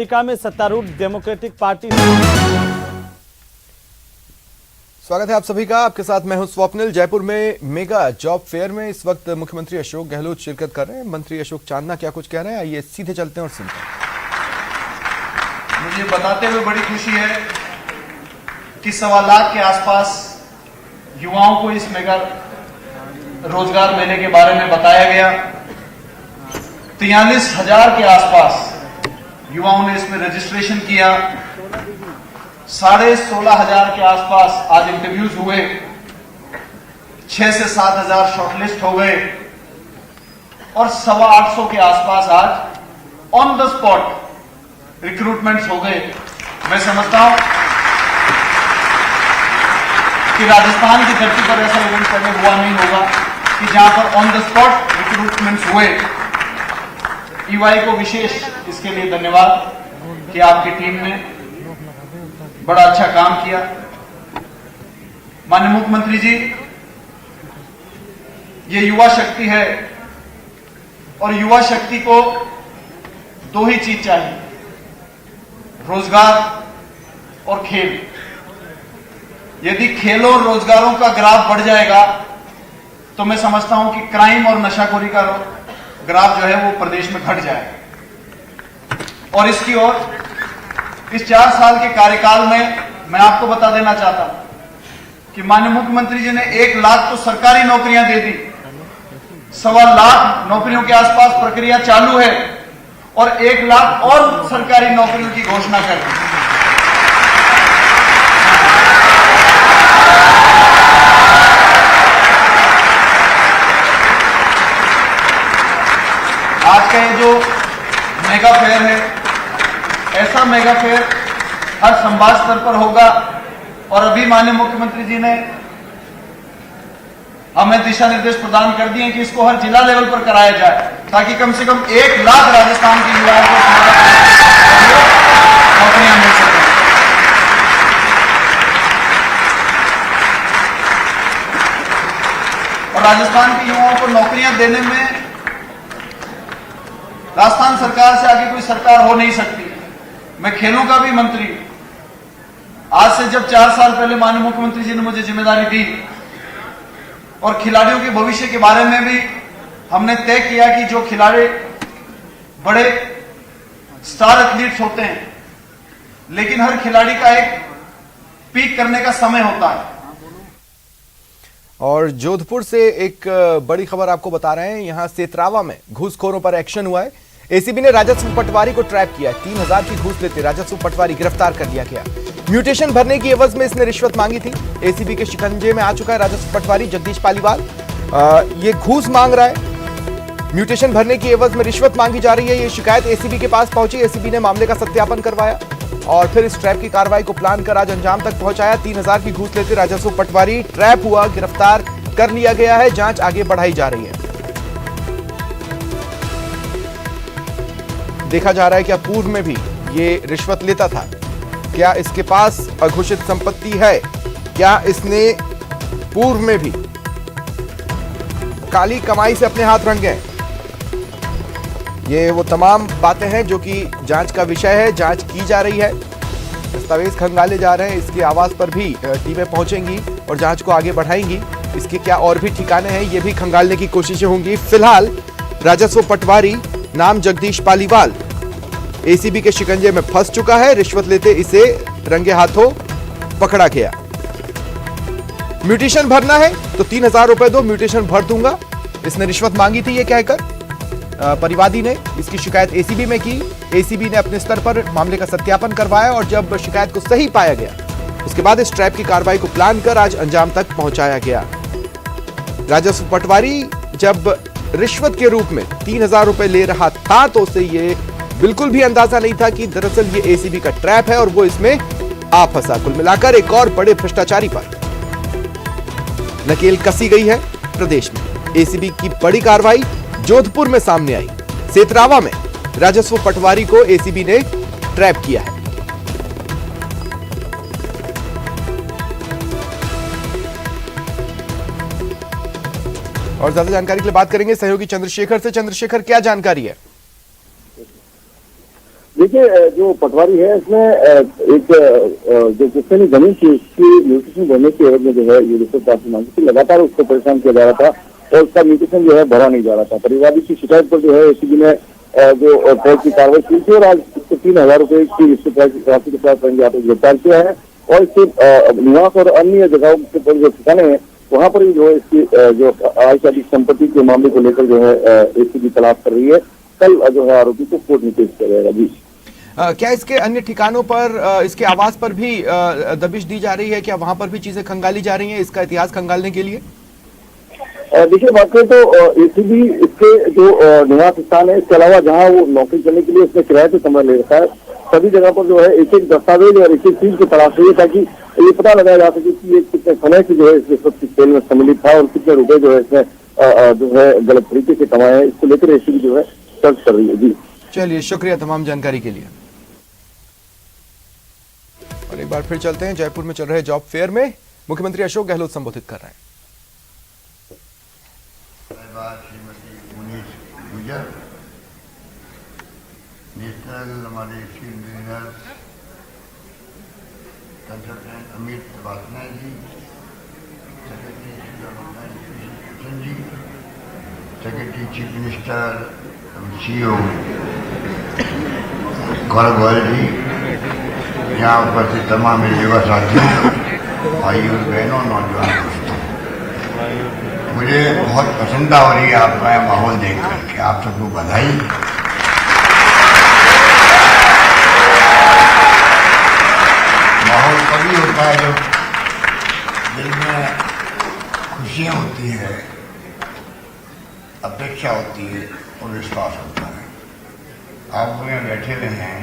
America में सत्तारूढ़ democratic party. स्वागत है आप सभी का। आपके साथ मैं हूं स्वप्निल। जयपुर में मेगा जॉब फेयर में इस वक्त मुख्यमंत्री अशोक गहलोत शिरकत कर रहे हैं। मंत्री अशोक चांदना क्या कुछ कह रहे हैं, आइए सीधे चलते हैं और सुनते हैं। मुझे बताते हुए बड़ी खुशी है कि 1.25 लाख के आसपास युवाओं को इस मेगा रोजगार मेले के बारे में बताया गया। 43,000 के आसपास युवाओं ने इसमें रजिस्ट्रेशन किया। 16,500 के आसपास आज इंटरव्यूज हुए। 6 से 7,000 शॉर्टलिस्ट हो गए और 825 के आसपास आज ऑन द स्पॉट रिक्रूटमेंट्स हो गए। मैं समझता हूं कि राजस्थान की धरती पर ऐसा इवेंट पहले हुआ नहीं होगा कि जहां पर ऑन द स्पॉट रिक्रूटमेंट्स हुए। ईवाई को विशेष इसके लिए धन्यवाद कि आपकी टीम ने बड़ा अच्छा काम किया। माननीय मुख्यमंत्री जी, ये युवा शक्ति है और युवा शक्ति को 2 ही चीज चाहिए, रोजगार और खेल। यदि खेलों और रोजगारों का ग्राफ बढ़ जाएगा तो मैं समझता हूं कि क्राइम और नशाखोरी का ग्राफ जो है वो प्रदेश में घट जाएगा। और इसकी ओर इस 4 साल के कार्यकाल में मैं आपको बता देना चाहता हूं कि माननीय मुख्यमंत्री जी ने 1 लाख तो सरकारी नौकरियां दे दी। 1.25 लाख नौकरियों के आसपास प्रक्रिया चालू है और 1 लाख और सरकारी नौकरियों की घोषणा कर दी। आज का ये जो मेगा फेयर है, ऐसा मेगा फेयर हर संभाग स्तर पर होगा। और अभी माननीय मुख्यमंत्री जी ने हमें दिशा निर्देश प्रदान कर दिए कि इसको हर जिला लेवल पर कराया जाए, ताकि कम से कम 1 लाख राजस्थान के युवाओं को नौकरियां मिल सकें। और राजस्थान के युवाओं को नौकरियां देने में राजस्थान सरकार से आगे कोई सरकार हो नहीं सकती। मैं खेलों का भी मंत्री हूं। आज से जब 4 साल पहले माननीय मुख्यमंत्री जी ने मुझे जिम्मेदारी दी और खिलाड़ियों के भविष्य के बारे में भी हमने तय किया कि जो खिलाड़ी बड़े स्टार एथलीट्स होते हैं, लेकिन हर खिलाड़ी का एक पीक करने का समय होता है। और जोधपुर से एक बड़ी खबर आपको बता रहे हैं। यहां सेतरावा में घूसखोरों पर एक्शन हुआ है। एसीबी ने राजस्व पटवारी को ट्रैप किया। 3,000 की घूस लेते राजस्व पटवारी गिरफ्तार कर लिया गया। म्यूटेशन भरने की एवज में इसने रिश्वत मांगी थी। एसीबी के शिकंजे में आ चुका है राजस्व पटवारी जगदीश पालीवाल। ये घूस मांग रहा है, म्यूटेशन भरने की एवज में रिश्वत मांगी जा रही है। ये शिकायत एसीबी के पास पहुंची। एसीबी ने मामले का सत्यापन करवाया और फिर इस ट्रैप की कार्रवाई को प्लान कर आज अंजाम तक पहुंचाया। 3,000 की घूस लेते राजस्व पटवारी ट्रैप हुआ, गिरफ्तार कर लिया गया है। जांच आगे बढ़ाई जा रही है। देखा जा रहा है क्या पूर्व में भी ये रिश्वत लेता था, क्या इसके पास अघोषित संपत्ति है, क्या इसने पूर्व में भी काली कमाई से अपने हाथ रंगे। ये वो तमाम बातें हैं जो कि जांच का विषय है, जांच की जा रही है। दस्तावेज खंगाले जा रहे हैं। इसके आवास पर भी टीमें पहुंचेंगी और जांच को आगे बढ़ाएंगी। इसके क्या और भी ठिकाने हैं ये भी खंगालने की कोशिशें होंगी। फिलहाल राजस्व पटवारी नाम जगदीश पालीवाल एसीबी के शिकंजे में फंस चुका है। रिश्वत लेते इसे रंगे हाथों पकड़ा गया। म्यूटेशन भरना है तो 3,000 रुपए दो, म्यूटेशन भर दूंगा, इसने रिश्वत मांगी थी ये कहकर। परिवादी ने इसकी शिकायत एसीबी में की। एसीबी ने अपने स्तर पर मामले का सत्यापन करवाया और जब शिकायत को सही पाया गया उसके बाद इस ट्रैप की कार्रवाई को प्लान कर आज अंजाम तक पहुंचाया गया। राजस्व पटवारी जब रिश्वत के रूप में 3,000 रुपए ले रहा था तो उसे ये बिल्कुल भी अंदाजा नहीं था कि दरअसल ये एसीबी का ट्रैप है और वो इसमें आ फंसा। कुल मिलाकर एक और बड़े भ्रष्टाचारी पर नकेल कसी गई है प्रदेश में। एसीबी की बड़ी कार्रवाई जोधपुर में सामने आई। सेतरावा में राजस्व पटवारी को एसीबी ने ट्रैप किया है। और ज्यादा जानकारी के लिए बात करेंगे सहयोगी चंद्रशेखर से। चंद्रशेखर, क्या जानकारी है? देखिए, जो पटवारी है इसमें एक जो किसने जमीन थी उसकी म्यूटेशन भरने की एवज में जो है ये रिश्वत राशि मांगी थी। लगातार उसको परेशान किया जा रहा था और उसका म्यूटेशन जो है भरा नहीं जा रहा था। परिवादी की शिकायत पर जो है एसीबी ने जो कोर्ट की कार्रवाई की थी और आज इसको 3,000 रुपए की रिश्वत राशि के साथ गिरफ्तार किया है और इसके निवास और अन्य जगहों के पर जो ठिकाने हैं वहां पर भी जो है इसकी जो आयशादी संपत्ति के मामले को लेकर जो है एसीबी तलाश कर रही है। कल जो है आरोपी को कोर्ट में पेश किया जाएगा। जी, क्या इसके अन्य ठिकानों पर इसके आवास पर भी दबिश दी जा रही है? क्या वहां पर भी चीजें खंगाली जा रही हैं इसका इतिहास खंगालने के लिए? देखिए, बात करें तो एसीबी इसके जो निवास स्थान है इसके अलावा जहां वो नौकरी करने के लिए उसने किराए पे कमरा ले रखा है, सभी जगह पर जो है एक एक दस्तावेज और एक एक चीज की तलाश हुई है ताकि ये पता लगाया जा सके कि ये कितने समय से जो है इस रिश्वत की खेल में सम्मिलित था और कितने रुपए जो है इसने जो है गलत तरीके से कमाए हैं। इसको लेकर एसीबी जो है सर्च कर रही है। जी, चलिए, शुक्रिया तमाम जानकारी के लिए। और एक बार फिर चलते हैं जयपुर में चल रहे जॉब फेयर में मुख्यमंत्री अशोक गहलोत संबोधित कर रहे हैं। श्रीमती मुनीष गुजर, नेशनल हमारे फील्ड इंजीनियर कंसल्टेंट अमित वासना जी, सेक्रेटरी जी, secretary chief minister CO Gaurav Goyal जी, यहाँ उपस्थित तमाम मेरे युवा साथियों, भाइयों बहनों, नौजवान दोस्तों, मुझे बहुत पसंद हो रही है आपका यह माहौल देख करके। आप सबको बधाई। माहौल तभी होता है जब दिल में खुशियाँ होती है, अपेक्षा होती है और विश्वास होता है। आप लोग यहाँ बैठे हुए हैं,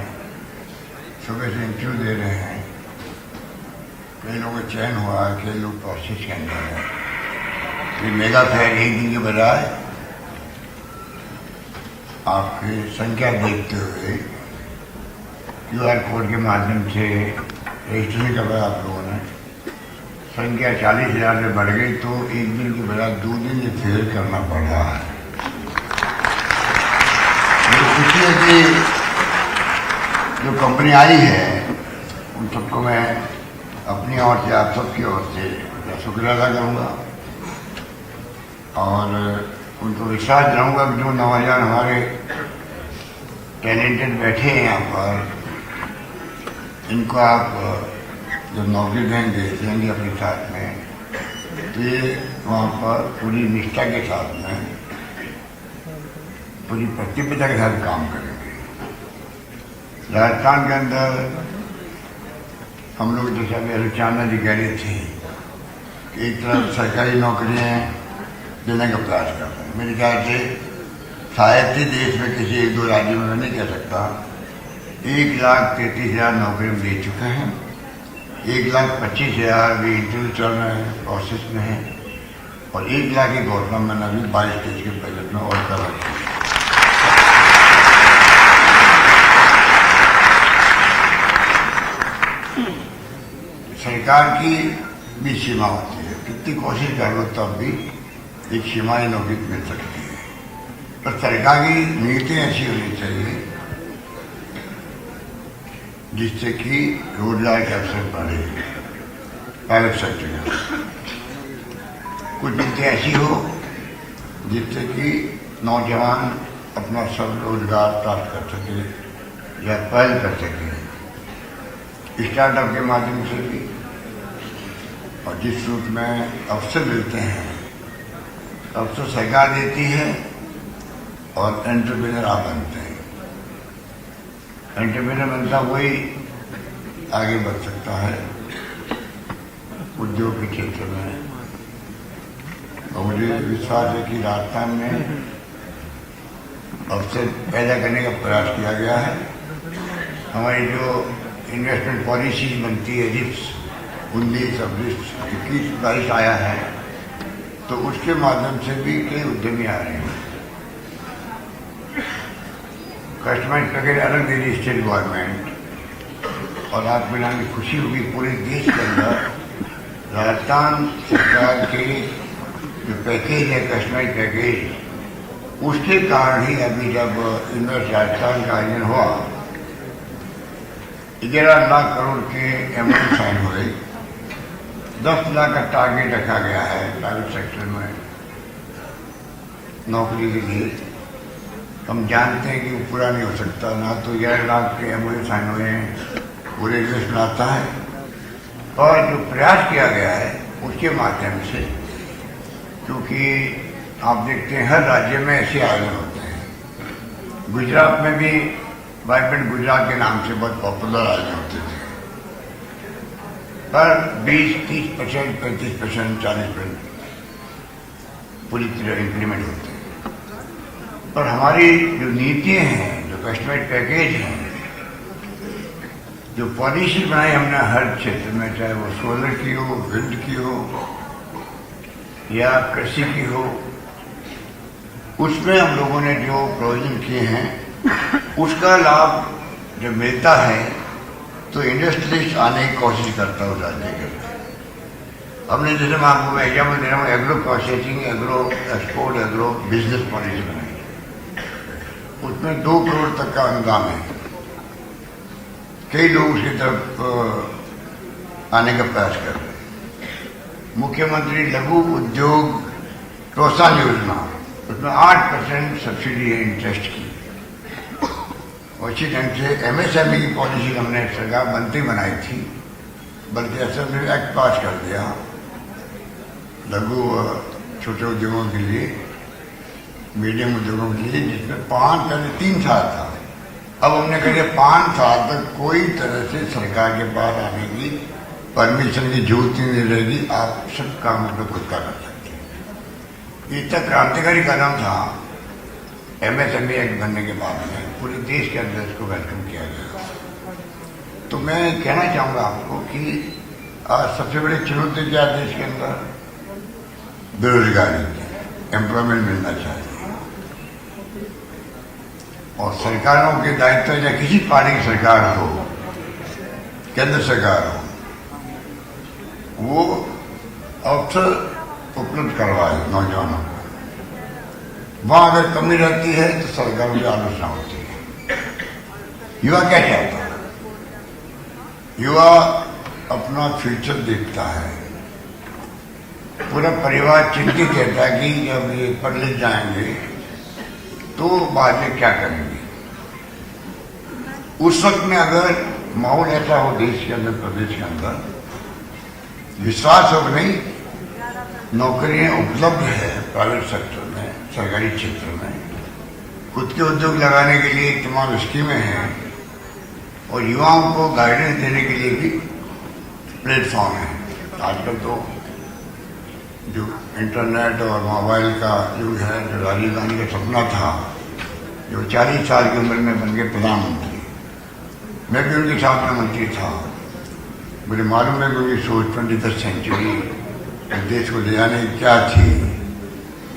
सुबह से इंटरव्यू दे रहे हैं, कई लोगों को चयन हुआ है, कई लोग प्रोसेस के अंदर है। ये मेगा फेयर एक दिन के बजाय आपकी संख्या देखते हुए QR कोड के माध्यम से रजिस्ट्रेशन करवाया आप लोगों ने, संख्या 40,000 से बढ़ गई तो एक दिन के बजाय 2 दिन ये फेयर करना पड़ रहा है। मुझे खुशी है कि जो कंपनी आई है उन सबको मैं अपनी ओर से, आप सबकी ओर से शुक्रिया अदा करूँगा और उनको विश्वास दिलाऊंगा कि जो नौजवान हमारे टैलेंटेड बैठे हैं यहाँ पर, इनको आप जब नौकरी देंगे अपने साथ में, तो ये वहाँ पर पूरी निष्ठा के साथ में, पूरी प्रतिबद्धता के साथ काम करेंगे। राजस्थान के अंदर हम लोग जैसे अभी अनुचाना जी कह रहे थे कि एक तरफ सरकारी नौकरियाँ देने का प्रयास कर रहे हैं। मेरे ख्याल से शायद ही देश में किसी 1-2 राज्यों में मैं नहीं कह सकता, 1,33,000 नौकरी दे चुके हैं, 1,25,000 भी इंटरव्यू चल रहे हैं, प्रोसेस में है और 1 लाख की घोषणा मैंने अभी 22 स्टेज के बजट में और कर रखी है। सरकार की भी सीमा होती है, कितनी कोशिश कर लो तब भी एक सीमाएं नौकरी मिल सकती है। पर सरकार की नीतियां ऐसी होनी चाहिए जिससे कि रोजगार के अवसर बढ़े प्राइवेट सेक्टर में। कुछ नीतियां ऐसी हो जिससे कि नौजवान अपना सब रोजगार प्राप्त कर सके या पहल कर सके स्टार्टअप के माध्यम से भी, और जिस रूप में अवसर मिलते हैं अवसर सरकार देती है और एंटरप्रेन्योर आप बनते हैं। एंटरप्रेन्योर बनता वही आगे बढ़ सकता है उद्योग के क्षेत्र में। और मुझे विश्वास है कि राजस्थान में अवसर पैदा करने का प्रयास किया गया है। हमारी जो इन्वेस्टमेंट पॉलिसी बनती है, रिप्स 19-21 बारिश आया है, तो उसके माध्यम से भी कई उद्यमी आ रहे हैं। कस्टमाइज पैकेज अलग दे रही स्टेट गवर्नमेंट और आप मिलाने की खुशी होगी पूरे देश के अंदर। राजस्थान सरकार के जो पैकेज है कस्टमाइज पैकेज, उसके कारण ही अभी जब इन्वेस्ट राजस्थान का आयोजन हुआ 11 लाख करोड़ के एमओयू साइन हुए, 10 लाख का टारगेट रखा गया है प्राइवेट सेक्टर में नौकरी के लिए। हम जानते हैं कि वो पूरा नहीं हो सकता, ना तो 11 लाख के एमओयू साइन हुए हैं वो रेलवे में आता है, और जो प्रयास किया गया है उसके माध्यम से, क्योंकि आप देखते हैं हर राज्य में ऐसे आयोजन होते हैं। गुजरात में भी वाइब्रेंट गुजरात के नाम से बहुत पॉपुलर आयोजन होते थे, पर 20-30%, 35%, 40% पूरी तरह इम्प्लीमेंट होते हैं। पर हमारी जो नीतियां हैं, जो कस्टमाइज पैकेज हैं, जो पॉलिसी बनाई हमने हर क्षेत्र में, चाहे वो सोलर की हो, विंड की हो या कृषि की हो, उसमें हम लोगों ने जो प्रोविजन किए हैं उसका लाभ जब मिलता है तो इंडस्ट्रियलिस्ट आने की कोशिश करता है उस राज्य के अंदर। हमने जैसे मैं आपको एग्जाम्पल दे रहा हूँ, agro processing, agro export, agro business policy बनाई, उसमें 2 करोड़ तक का अनुदान है। कई लोग उसकी तरफ आने का प्रयास कर रहे हैं। मुख्यमंत्री लघु उद्योग प्रोत्साहन योजना, उसमें 8% सब्सिडी है इंटरेस्ट की। और इसी ढंग से एमएसएमई की पॉलिसी हमने सरकार बनती बनाई थी, बल्कि असेंबली एक्ट पास कर दिया लघु छोटे उद्योगों के लिए, मीडियम उद्योगों के लिए, जिसमें 3 साल था। अब हमने कहा 5 साल तक कोई तरह से सरकार के पास आने की परमिशन की जरूरत नहीं रहेगी, आप सब काम अपने खुद का कर सकते हैं। ये तक क्रांतिकारी कदम था एमएसएमई एक्ट बनने के बाद में, पूरे देश के अंदर इसको वेलकम किया गया। तो मैं कहना चाहूँगा आपको कि आज सबसे बड़ी चुनौती क्या देश के अंदर? बेरोजगारी, एम्प्लॉयमेंट मिलना चाहिए। और सरकारों के दायित्व, या किसी पार्टी की सरकार हो, केंद्र सरकार हो, वो अवसर उपलब्ध करवाए नौजवानों को। वहां अगर कमी रहती है तो सरकारों की आलोचना होती है। युवा क्या चाहता है? युवा अपना फ्यूचर देखता है, पूरा परिवार चिंतित रहता है कि जब ये पढ़ लिख जाएंगे तो बाद में क्या करेंगे। उस वक्त में अगर माहौल ऐसा हो देश के अंदर, प्रदेश के अंदर, विश्वास हो नहीं, नौकरियां उपलब्ध है प्राइवेट सेक्टर में, सरकारी क्षेत्र में, खुद के उद्योग लगाने के लिए तमाम स्कीमें हैं, और युवाओं को गाइडेंस देने के लिए भी प्लेटफॉर्म है। आजकल तो जो इंटरनेट और मोबाइल का युग है, जो राजीव गांधी का सपना था, जो 40 साल की उम्र में बन गए प्रधानमंत्री, मैं भी उनके साथ में मंत्री था, मुझे मालूम है कि उनकी सोच 21वीं सेंचुरी देश को ले जाने की क्या थी,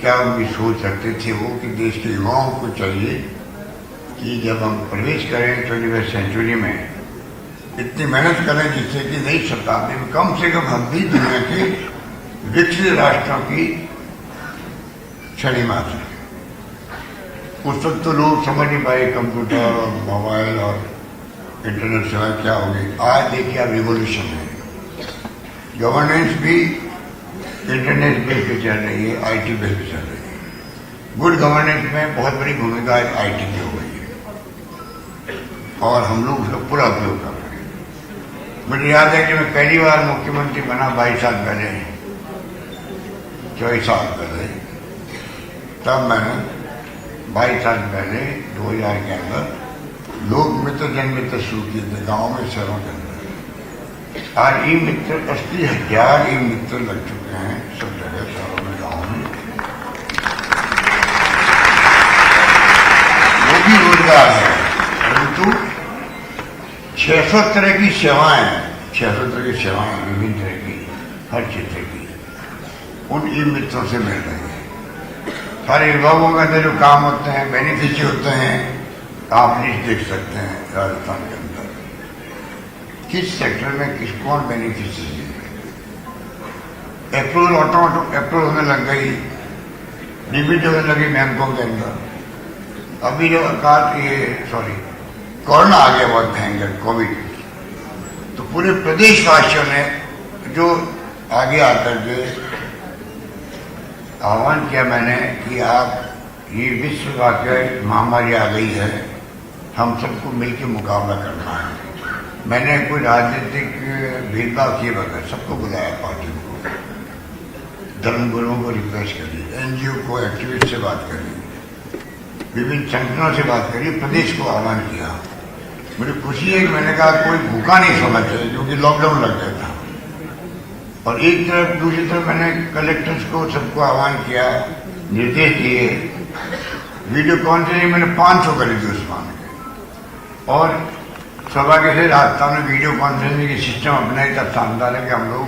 क्या उनकी सोच रखते थे वो, कि देश के युवाओं को चाहिए कि जब हम प्रवेश करें 21वीं सेंचुरी में, इतनी मेहनत करें जिससे कि नई शताब्दी में कम से कम हम भी दुनिया के विकसित राष्ट्रों की छड़ी मार सकें। उस वक्त तो लोग समझ नहीं पाए कंप्यूटर और मोबाइल और इंटरनेट सेवा क्या होगी। आज देखिए अब रिवोल्यूशन है, गवर्नेंस भी इंटरनेट बेस पे चल रही है, आईटी बेस पे चल रही है। गुड गवर्नेंस में बहुत बड़ी भूमिका आईटी की हो गई है, और हम लोग उसका पूरा उपयोग कर रहे हैं। मुझे याद है कि मैं पहली बार मुख्यमंत्री बना 22 साल पहले, 24 साल पहले, तब मैंने 22 साल पहले 2000 के अंदर लोक मित्र, जन मित्र शुरू किए थे गाँव में, शहरों के अंदर। आज ई मित्र 80,000 ई मित्र लग चुके हैं सब जगह, शहरों में, गाँव में। वो भी रोजगार है, परंतु 600 तरह की सेवाएं, 600 तरह की सेवाएं विभिन्न तरह की, हर क्षेत्र की, उन ई मित्रों से मिल रही है। सारे विभागों के अंदर जो काम होते हैं, बेनिफिशियरी होते हैं, आप लिस्ट देख सकते हैं राजस्थान के अंदर किस सेक्टर में किस कौन बेनिफिशियरी है। अप्रूवल ऑटोमेटिक अप्रूवल होने लग गई, डिबिट होने लगी बैंकों के अंदर। अभी जो कोरोना आ गया बहुत भयंकर, कोविड, तो पूरे प्रदेशवासियों ने जो आगे आकर के आह्वान किया मैंने कि आप ये विश्व वाकई महामारी आ गई है, हम सबको मिलकर मुकाबला करना है। मैंने कोई राजनीतिक भेदभाव किए बगैर सबको बुलाया, पार्टी को, धर्मगुरुओं को रिक्वेस्ट करी, एनजीओ को, एक्टिविस्ट से बात करी, विभिन्न संगठनों से बात करी, प्रदेश को आह्वान किया। मुझे खुशी है कि मैंने कहा कोई भूखा नहीं सोना चाहिए, क्योंकि लॉकडाउन लग गया था। और एक तरफ, दूसरी तरफ मैंने कलेक्टर्स को सबको आह्वान किया, निर्देश दिए। वीडियो कॉन्फ्रेंसिंग मैंने 500 करी थी उस मान के, और सौभाग्य से राजस्थान में वीडियो कॉन्फ्रेंसिंग की सिस्टम अपनाई। तब शानदार है कि हम लोग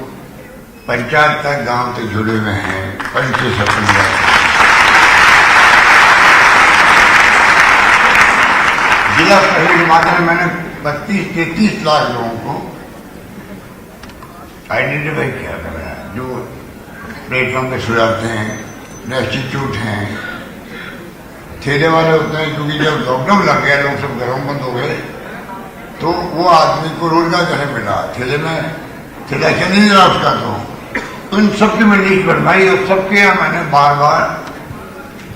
पंचायत तक, गांव तक जुड़े हुए हैं। 5 जिला स्तर के माध्यम में मैंने 32-33 लाख लोगों को आइडेंटिफाई किया गया, जो प्लेटफॉर्म पे सो जाते हैं, रेस्टिट्यूट हैं, ठेले वाले होते हैं। क्योंकि जब लॉकडाउन लग गया, लोग सब घरों बंद हो गए, तो वो आदमी को रोजगार कैसे मिला? ठेले में ठेला चल नहीं रहा उसका, तो उन सबकी मैं लिस्ट बनवाई, और सबके यहाँ मैंने बार बार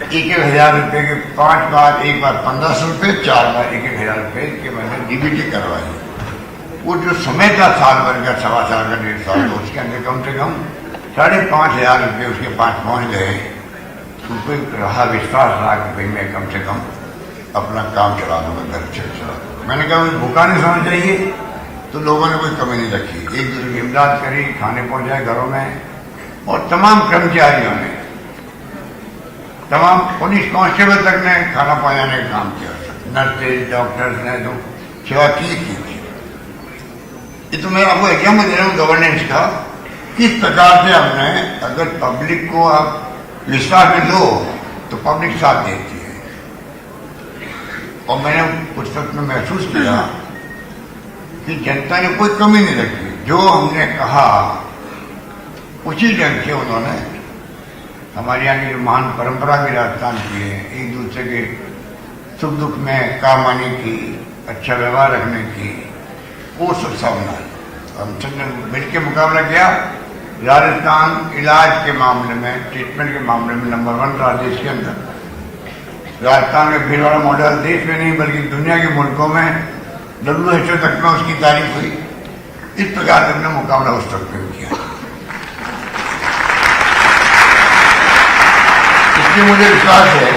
1,000 रुपये के 5 बार, एक बार 1500 रुपये, 4 बार 1,000 रुपये के मैंने डीबीटी करवाई। वो जो समय था साल भर का, 1.25 साल का, 1.5 साल, तो उसके अंदर कम से कम 5,500 रुपये उसके पास पहुंच गए। उनको रहा, विश्वास रहा कि भाई मैं कम से कम अपना काम चला दूंगा, घर से चला दूंगा। मैंने कहा मुझे भूखा नहीं सोना चाहिए, तो लोगों ने कोई कमी नहीं रखी, एक दूसरे की इमदाद करी, खाने पहुंचाए घरों में। और तमाम कर्मचारियों ने, तमाम पुलिस कांस्टेबल तक ने खाना पहुंचाने का काम किया, नर्सेज, डॉक्टर्स ने तो सेवा की थी। ये तो मैं आपको एग्जाम्पल दे रहा हूँ गवर्नेंस का, किस प्रकार से हमने, अगर पब्लिक को आप विश्वास में लो तो पब्लिक साथ देती है। और मैंने उस वक्त में महसूस किया कि जनता ने कोई कमी नहीं रखी, जो हमने कहा उसी ढंग से उन्होंने हमारे यहाँ की जो महान परंपरा भी राजस्थान की है, एक दूसरे के सुख दुख में काम आने की, अच्छा व्यवहार रखने की, वो सब सामना है। हम सबने मिलकर मुकाबला किया। राजस्थान इलाज के मामले में, ट्रीटमेंट के मामले में नंबर 1 रहा देश के अंदर। राजस्थान में भीड़ वाला मॉडल देश में नहीं बल्कि दुनिया के मुल्कों में WHO तक में उसकी तारीफ हुई। इस प्रकार से हमने मुकाबला उस तक में किया। इसलिए मुझे विश्वास है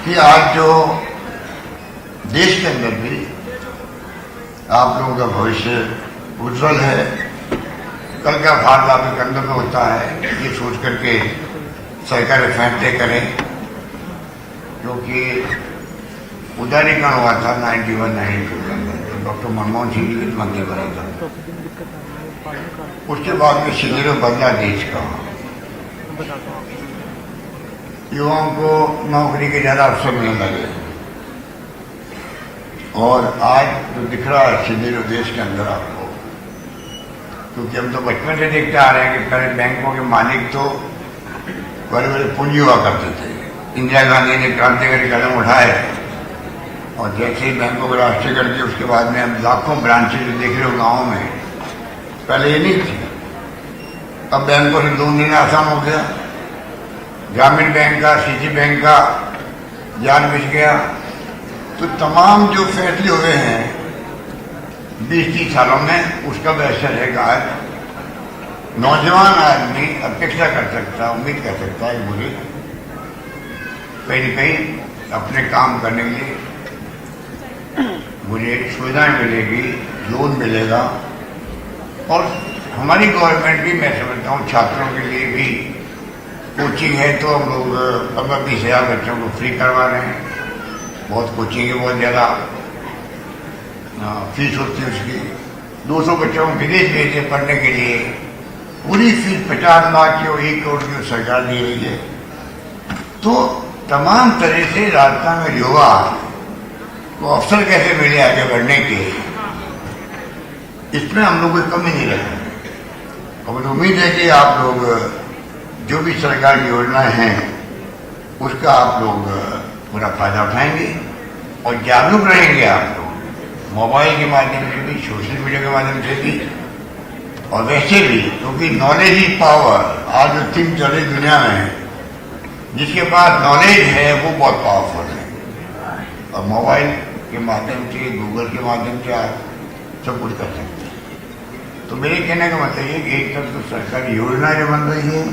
कि आज जो देश के अंदर भी आप लोगों का भविष्य उज्जवल है। कल का भारत आपके कंधों में होता है, ये सोच करके सरकार फैसले करें, क्योंकि उदारीकरण हुआ था 91-92 के अंदर, तो डॉक्टर मनमोहन सिंह वित्त मंत्री बने थे। उसके बाद में शिविरों बदला देश का, युवाओं को नौकरी के ज्यादा अवसर मिलने लगे, और आज जो दिख रहा है शिविरों देश के अंदर आपको, क्योंकि हम तो बचपन से देखते आ रहे हैं कि पहले बैंकों के मालिक तो बड़े बड़े पूंजी हुआ करते थे। इंदिरा गांधी ने क्रांतिकारी कदम उठाए, और जैसे ही बैंकों को राष्ट्रीयकरण किया, उसके बाद में हम लाखों ब्रांचेज जो देख रहे हो गाँव में, पहले ये नहीं थी। अब बैंकों से लोन लेना आसान हो गया, ग्रामीण बैंक का, सिटी बैंक का जान बच गया। तो तमाम जो फैसले हुए हैं 20-30 सालों में, उसका भी असर है कि आज नौजवान आदमी अपेक्षा कर सकता है, उम्मीद कर सकता है मुझे कहीं न कहीं अपने काम करने के लिए मुझे सुविधाएं मिलेगी, लोन मिलेगा। और हमारी गवर्नमेंट भी, मैं समझता हूँ, छात्रों के लिए भी कोचिंग है, तो हम लोग 15-20 हज़ार बच्चों को फ्री करवा रहे हैं। बहुत कोचिंग है, बहुत ज़्यादा फीस होती है उसकी। 200 बच्चों को विदेश भेजे पढ़ने के लिए, पूरी फीस 50 लाख की और 1 करोड़ की सरकार दे रही है। तो तमाम तरह से राजस्थान में युवा को अवसर कैसे मिले आगे बढ़ने के, इसमें हम लोग कोई कमी नहीं रखेंगे। और मुझे उम्मीद है कि आप लोग जो भी सरकार की योजनाएं हैं उसका आप लोग पूरा फायदा उठाएंगे और जागरूक रहेंगे आप लोग। मोबाइल के माध्यम से भी, सोशल मीडिया के माध्यम से भी, और वैसे भी, क्योंकि नॉलेज ही पावर आज जो थिंक चल रही दुनिया में, जिसके पास नॉलेज है वो बहुत पावरफुल है। और मोबाइल के माध्यम से, गूगल के माध्यम से आप सब कुछ कर सकते हैं। तो मेरे कहने का मतलब ये कि एक तरफ तो सरकारी योजना जो बन रही है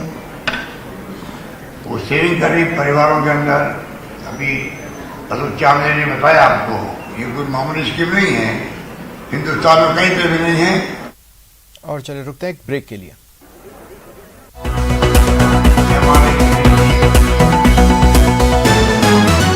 वो सेविंग कर रही परिवारों के अंदर। अभी अतुल चावले ने बताया आपको, ये कोई मामूली स्कीम नहीं है, हिंदुस्तान में कहीं पे भी नहीं है। और चलिए रुकते हैं एक ब्रेक के लिए।